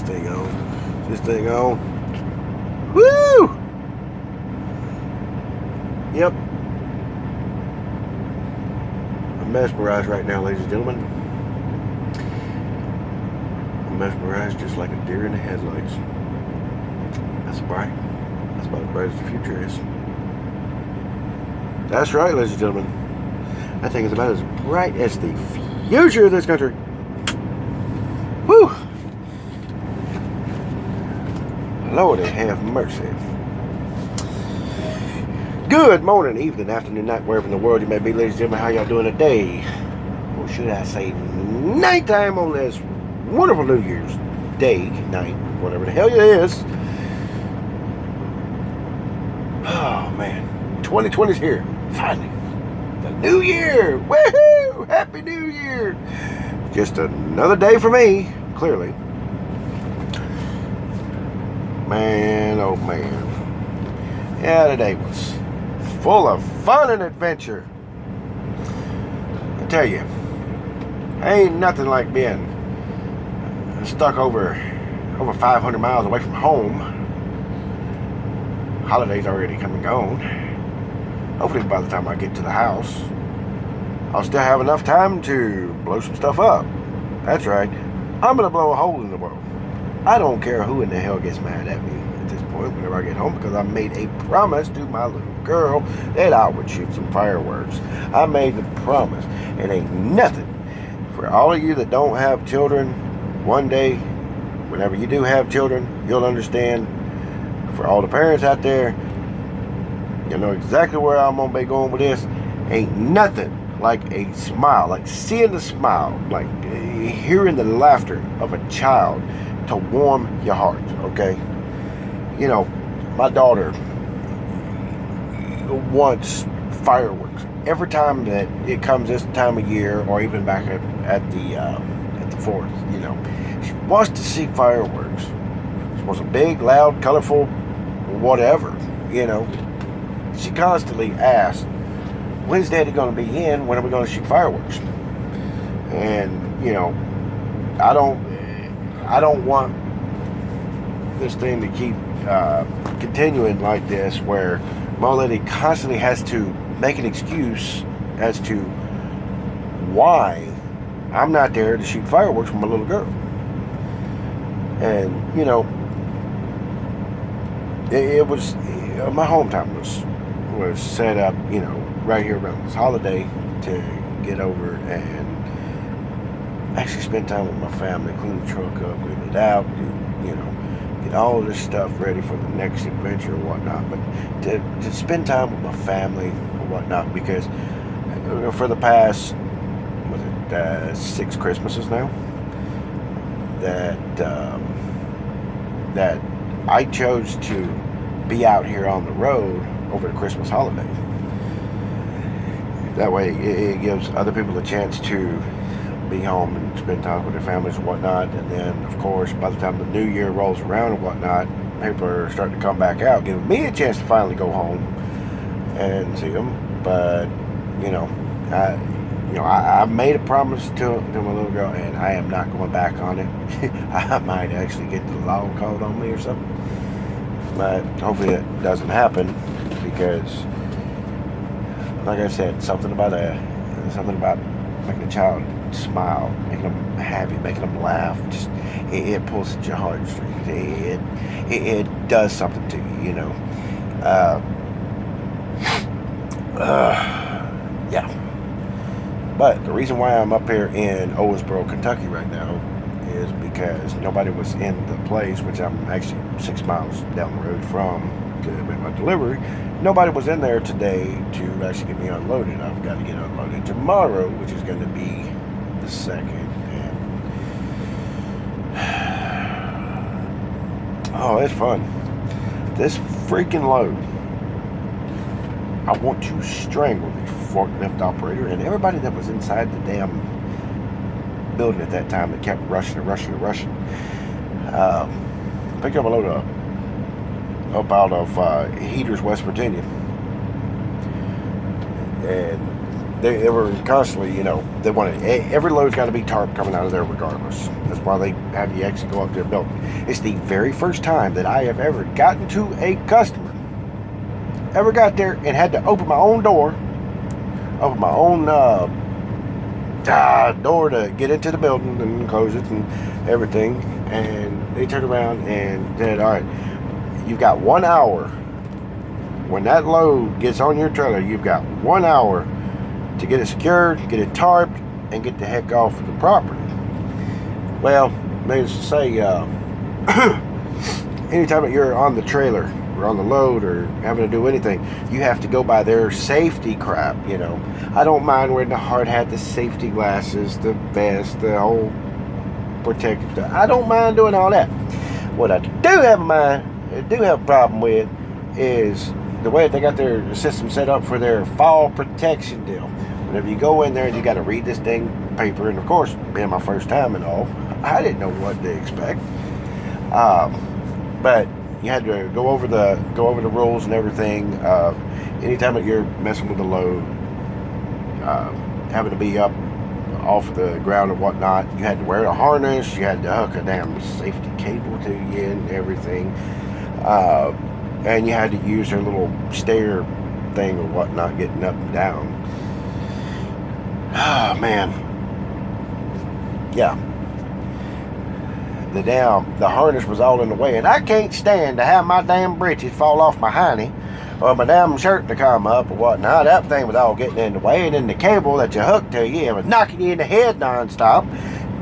thing on? Is this thing on? Woo! Yep. I'm mesmerized right now, ladies and gentlemen. I'm mesmerized just like a deer in the headlights. That's bright. That's about as bright as the future is. That's right, ladies and gentlemen. That thing is about as bright as the future of this country. Whew! Lordy have mercy. Good morning, evening, afternoon, night, wherever in the world you may be, ladies and gentlemen. How y'all doing today? Or should I say nighttime on this wonderful New Year's Day, night, whatever the hell it is. Oh, man. 2020's here. Finally. The New Year. Woohoo! Happy New Year. Just another day for me, clearly. Man, oh man. Yeah, today was full of fun and adventure. I tell you, ain't nothing like being stuck over 500 miles away from home. Holidays already come and gone. Hopefully by the time I get to the house, I'll still have enough time to blow some stuff up. That's right. I'm going to blow a hole in the world. I don't care who in the hell gets mad at me at this point whenever I get home, because I made a promise to my little girl that I would shoot some fireworks. I made the promise. It ain't nothing. For all of you that don't have children, one day, whenever you do have children, you'll understand. For all the parents out there, you know exactly where I'm going to be going with this. Ain't nothing like a smile, like seeing the smile, like hearing the laughter of a child to warm your heart, okay? You know, my daughter wants fireworks. Every time that it comes this time of year, or even back at the 4th, you know, she wants to see fireworks. She wants a big, loud, colorful, whatever, you know. She constantly asks, when's Daddy going to be in? When are we going to shoot fireworks? And, you know, I don't want this thing to keep continuing like this, where my lady constantly has to make an excuse as to why I'm not there to shoot fireworks with my little girl. And, you know, it was, my hometown was set up, you know, right here around this holiday to get over and actually spend time with my family, clean the truck up, clean it out, you know, get all this stuff ready for the next adventure or whatnot. But to spend time with my family or whatnot, because for the past, was it 6 Christmases now, that I chose to be out here on the road over the Christmas holiday. That way it gives other people a chance to be home and spend time with their families and whatnot. And then, of course, by the time the new year rolls around and whatnot, people are starting to come back out, giving me a chance to finally go home and see them. But, you know, I made a promise to my little girl, and I am not going back on it. I might actually get the law called on me or something. But hopefully it doesn't happen, because, like I said, something about making a child smile, making them happy, making them laugh, just it pulls at your heartstrings. It does something to you, you know. Yeah. But the reason why I'm up here in Owensboro, Kentucky right now is because nobody was in the place, which I'm actually 6 miles down the road from to make my delivery. Nobody was in there today to actually get me unloaded. I've got to get unloaded tomorrow, which is going to be the 2nd. And oh, it's fun. This freaking load, I want to strangle the forklift operator and everybody that was inside the damn building at that time that kept rushing. Picked up a load up out of Heaters, West Virginia. And they were constantly, they wanted, every load's got to be tarp coming out of there regardless. That's why they have you actually go up to the building. It's the very first time that I have ever gotten to a customer, ever got there and had to open my own door, open my own door to get into the building and close it and everything. And they turned around and said, all right, you've got 1 hour. When that load gets on your trailer, you've got 1 hour to get it secured, get it tarped, and get the heck off of the property. Well, needless to say, anytime that you're on the trailer or on the load or having to do anything, you have to go by their safety crap, I don't mind wearing the hard hat, the safety glasses, the vest, the whole protective stuff. I don't mind doing all that. What I do have a problem with is the way they got their system set up for their fall protection deal. Whenever you go in there and you got to read this dang paper, and of course, being my first time and all, I didn't know what to expect. But you had to go over the rules and everything. Anytime that you're messing with the load, having to be up off the ground and whatnot, you had to wear a harness. You had to hook a damn safety cable to you and everything. And you had to use their little stair thing or whatnot, getting up and down. Oh, man. Yeah. The harness was all in the way. And I can't stand to have my damn britches fall off my hiney or my damn shirt to come up or whatnot. That thing was all getting in the way. And then the cable that you hooked to you, it was knocking you in the head nonstop,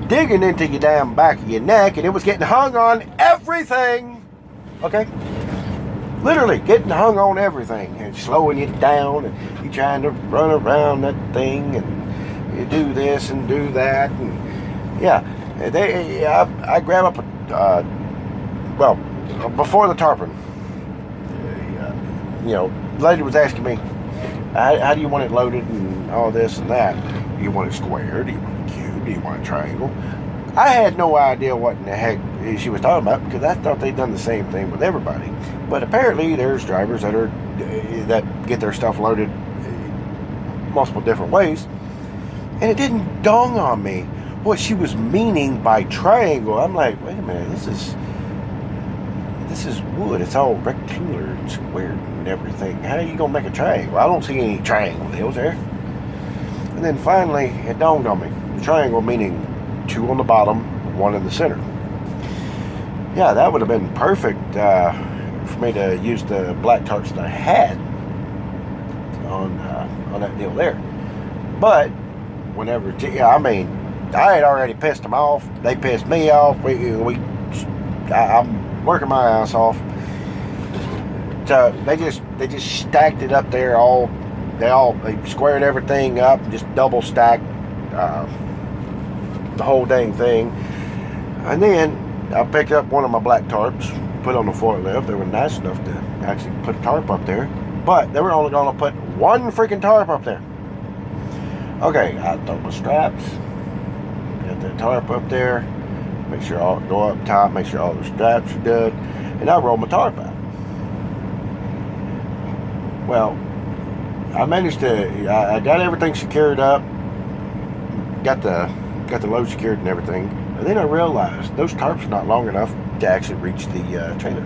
digging into your damn back of your neck, and it was getting hung on everything. Okay? Literally getting hung on everything and slowing you down, and you trying to run around that thing, and you do this and do that, and yeah, I grab up before the tarpon, the lady was asking me, how do you want it loaded and all this and that? Do you want it square? Do you want it cube? Do you want a triangle? I had no idea what in the heck she was talking about, because I thought they'd done the same thing with everybody. But apparently there's drivers that get their stuff loaded multiple different ways. And it didn't dawn on me what she was meaning by triangle. I'm like, wait a minute, this is wood. It's all rectangular and squared and everything. How are you going to make a triangle? I don't see any triangle deals there. And then finally it dawned on me. The triangle meaning 2 on the bottom, 1 in the center. Yeah, that would have been perfect for me to use the black tarps that I had on that deal there. But whenever, I had already pissed them off. They pissed me off. I'm working my ass off. So they just stacked it up there. They squared everything up and just double stacked the whole dang thing. And then I picked up one of my black tarps, put on the forklift. They were nice enough to actually put a tarp up there, but they were only going to put 1 freaking tarp up there. Okay, I throw my straps, get the tarp up there, make sure I'll go up top, make sure all the straps are good, and I roll my tarp out. Well, I managed to, I got everything secured up, got the load secured and everything, and then I realized those tarps are not long enough to actually reach the trailer.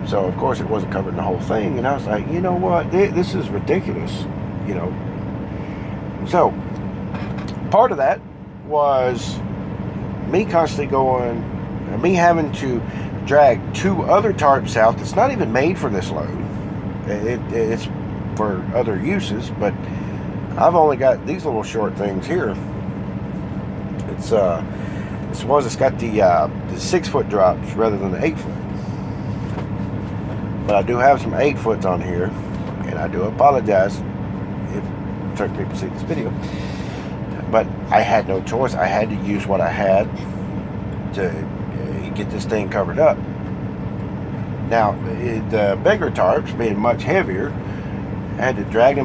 So of course it wasn't covering the whole thing, and I was like, you know what, this is ridiculous, So part of that was me constantly me having to drag 2 other tarps out that's not even made for this load. It's for other uses, but I've only got these little short things here. It's this one that's got the 6-foot drops rather than the 8-foot. But I do have some 8-foots on here, and I do apologize if certain people see this video. But I had no choice. I had to use what I had to get this thing covered up. Now, the bigger tarps, being much heavier, I had to drag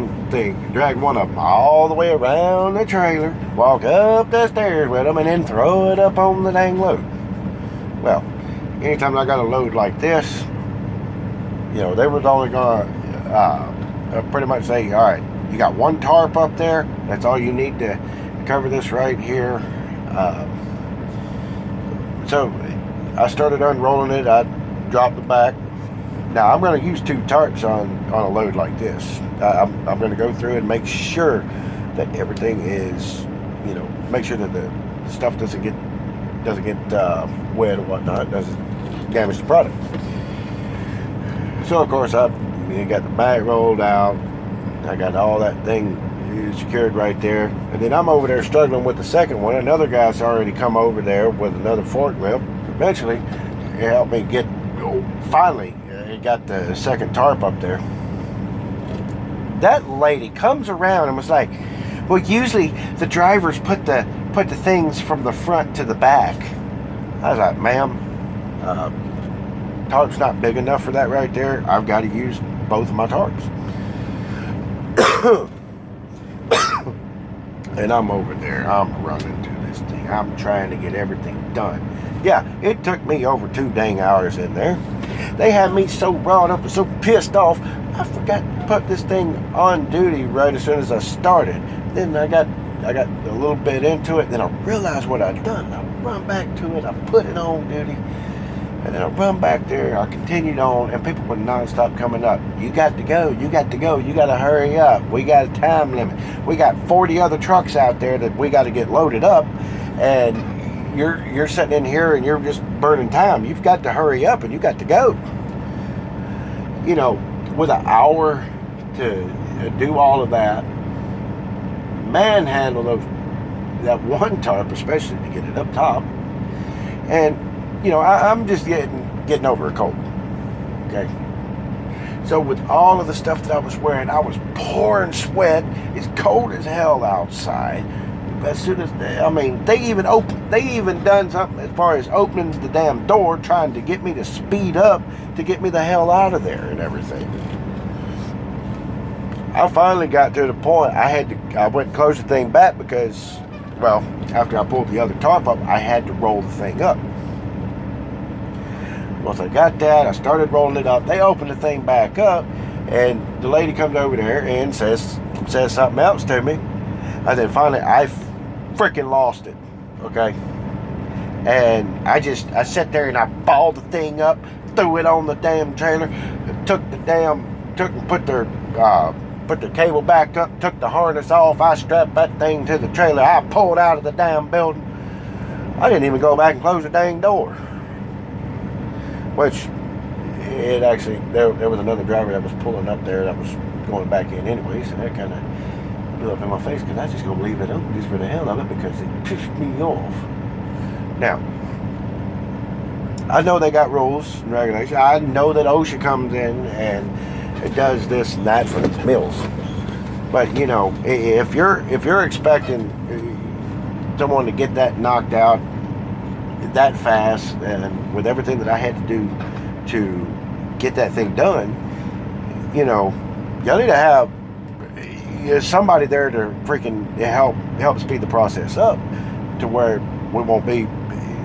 one of them all the way around the trailer, walk up the stairs with them, and then throw it up on the dang load. Well, anytime I got a load like this, they was only going to pretty much say, all right, You got one tarp up there. That's all you need to cover this right here. So I started unrolling it. I dropped the back. Now I'm going to use 2 tarps on a load like this. I'm going to go through and make sure that everything is, make sure that the stuff doesn't get wet or whatnot, doesn't damage the product. So of course I got the bag rolled out. I got all that thing secured right there, and then I'm over there struggling with the second one. Another guy's already come over there with another forklift. Eventually, it helped me get. Finally, it got the second tarp up there. That lady comes around and was like, "Well, usually the drivers put the things from the front to the back." I was like, "Ma'am, tarp's not big enough for that right there. I've got to use both of my tarps." And I'm over there, I'm running to this thing, I'm trying to get everything done. Yeah, it took me over 2 dang hours in there. They had me so riled up and so pissed off, I forgot to put this thing on duty right as soon as I started. Then I got a little bit into it, then I realized what I'd done. I run back to it, I put it on duty, and then I run back there, I continued on, and people were non-stop coming up. You got to go, you got to go, you got to hurry up. We got a time limit. We got 40 other trucks out there that we got to get loaded up, and you're sitting in here and you're just burning time. You've got to hurry up and you got to go. With an hour to do all of that, manhandle that one tarp, especially to get it up top, and I'm just getting over a cold. Okay. So with all of the stuff that I was wearing, I was pouring sweat. It's cold as hell outside. As soon as they even done something as far as opening the damn door, trying to get me to speed up to get me the hell out of there and everything. I finally got to the point I went and closed the thing back because, well, after I pulled the other tarp up, I had to roll the thing up. Once I got that, I started rolling it up. They opened the thing back up, and the lady comes over there and says something else to me. And then finally, I freaking lost it. Okay, and I sat there and I balled the thing up, threw it on the damn trailer, put the cable back up, took the harness off. I strapped that thing to the trailer. I pulled out of the damn building. I didn't even go back and close the dang door. Which, it actually, there was another driver that was pulling up there that was going back in anyway, so that kind of blew up in my face because I was just going to leave it open just for the hell of it because it pissed me off. Now, I know they got rules and regulations. I know that OSHA comes in and it does this and that for the mills. But, if you're expecting someone to get that knocked out that fast, and with everything that I had to do to get that thing done, y'all need to have somebody there to freaking help speed the process up to where we won't be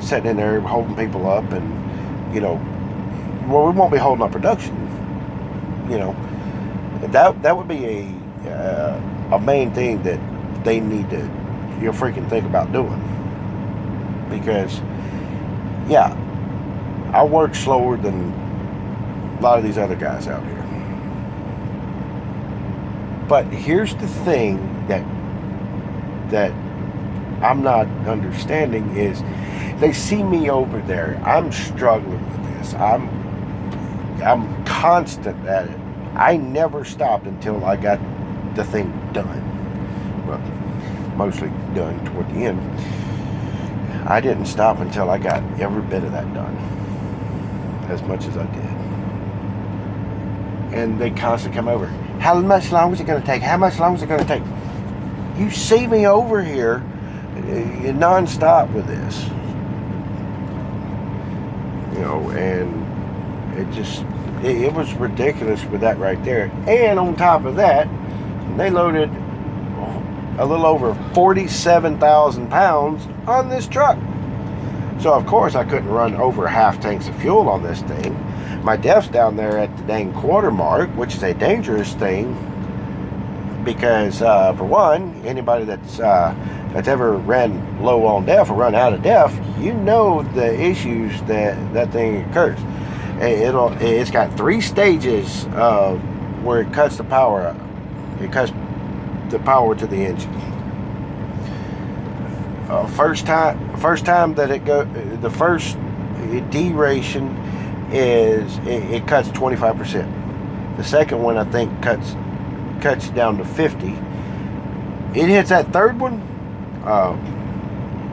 sitting in there holding people up, and we won't be holding up production. That would be a main thing that they need to freaking think about doing, because I work slower than a lot of these other guys out here. But here's the thing that I'm not understanding is they see me over there. I'm struggling with this. I'm constant at it. I never stopped until I got the thing done. Well, mostly done toward the end. I didn't stop until I got every bit of that done, as much as I did. And they constantly come over. How much longer is it going to take? How much longer is it going to take? You see me over here non-stop with this. And it was ridiculous with that right there. And on top of that, they loaded a little over 47,000 pounds on this truck. So of course I couldn't run over half tanks of fuel on this thing. My def's down there at the dang quarter mark, which is a dangerous thing. because for one, anybody that's ever ran low on DEF or run out of DEF, you know the issues that thing occurs. It's got 3 stages of where it cuts the power up. It cuts the power to the engine. First time that it go, the first deration is it cuts 25%. The second one, I think, cuts down to 50. It hits that third one,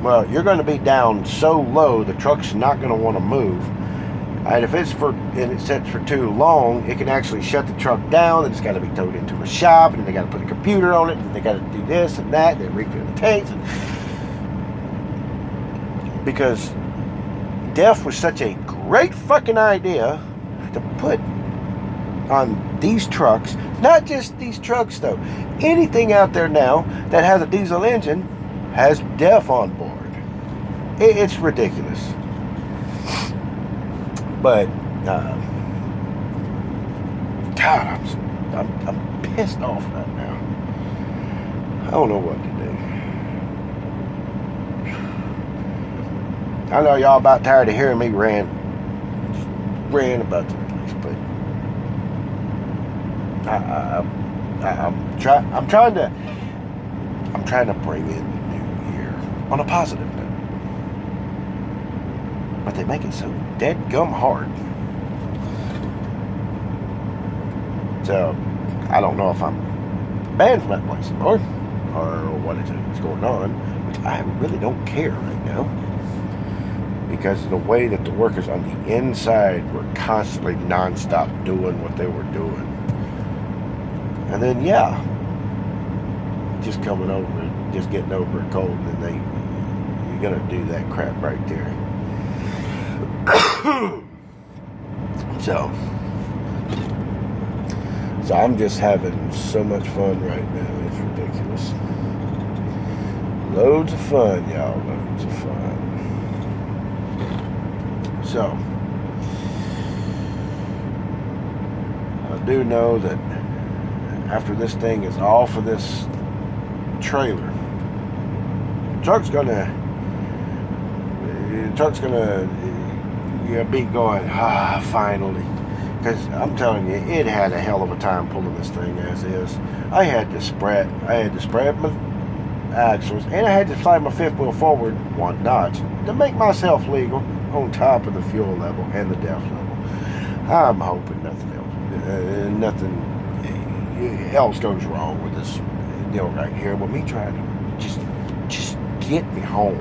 well, you're going to be down so low the truck's not going to want to move. And if it sits for too long, it can actually shut the truck down, and it's got to be towed into a shop, and then they got to put a computer on it, and they got to do this and that, and then refill the tanks. Because DEF was such a great fucking idea to put on these trucks. Not just these trucks though. Anything out there now that has a diesel engine has DEF on board. It's ridiculous. But God, I'm pissed off right now. I don't know what to do. I know y'all about tired of hearing me rant about this place, but I'm trying to bring in the new year on a positive note. But they make it so dead gum hard. So I don't know if I'm banned from that place anymore or what is going on, which I really don't care right now. Because of the way that the workers on the inside were constantly non-stop doing what they were doing. And then, yeah, just coming over, just getting over a cold, and then you're going to do that crap right there. So I'm just having so much fun right now. It's ridiculous. Loads of fun, y'all. Loads of fun. So I do know that after this thing is off of this trailer, the truck's gonna be going, finally. Because I'm telling you, it had a hell of a time pulling this thing as is. I had to spread my axles, and I had to slide my fifth wheel forward 1 notch to make myself legal on top of the fuel level and the DEF level. I'm hoping nothing else goes wrong with this deal right here. With me trying to just get me home,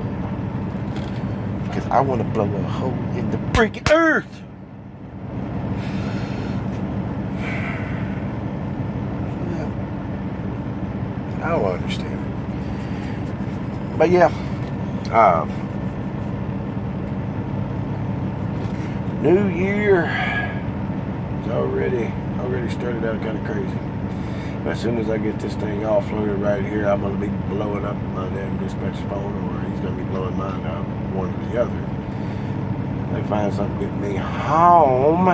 because I want to blow a hole in the freaking earth. I don't understand it. But yeah, New Year is already started out kind of crazy. But as soon as I get this thing offloaded right here, I'm going to be blowing up my damn dispatcher's phone, or he's going to be blowing mine up, one or the other. They find something to get me home.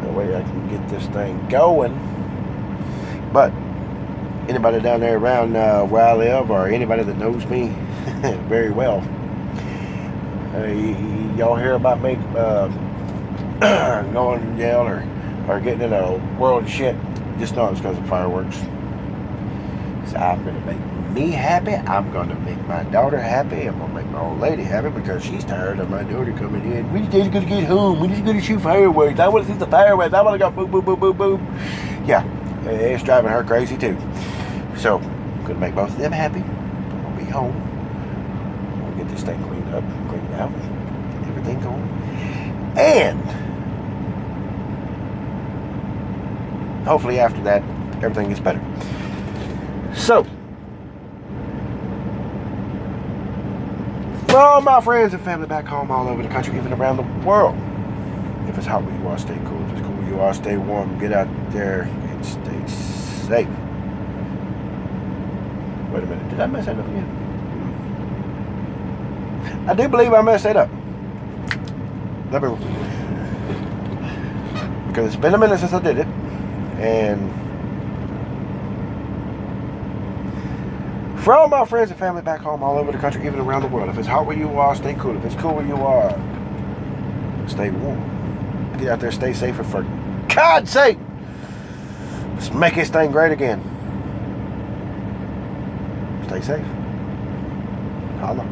That way I can get this thing going. But anybody down there around where I live, or anybody that knows me very well, y'all hear about me going to jail or getting in a world of shit, just know it's because of fireworks. So I'm going to make me happy. I'm going to make my daughter happy. I'm going to make my old lady happy, because she's tired of my daughter coming in. We just going to get home. We just going to shoot fireworks. I want to see the fireworks. I want to go boom, boom, boom, boom, boom. Yeah, it's driving her crazy too. So I'm going to make both of them happy. I'm going to be home. We'll get this thing cleaned up, cleaned out, get everything going. And hopefully after that, everything gets better. So, for all my friends and family back home all over the country, even around the world, if it's hot where you are, stay cool. If it's cool where you are, stay warm. Get out there and stay safe. Wait a minute, did I mess that up again? I do believe I messed that up. Because it's been a minute since I did it, and For all my friends and family back home, all over the country, even around the world, if it's hot where you are, stay cool. If it's cool where you are, stay warm. Get out there, stay safe, and for God's sake, let's make this thing great again. Stay safe. Holla.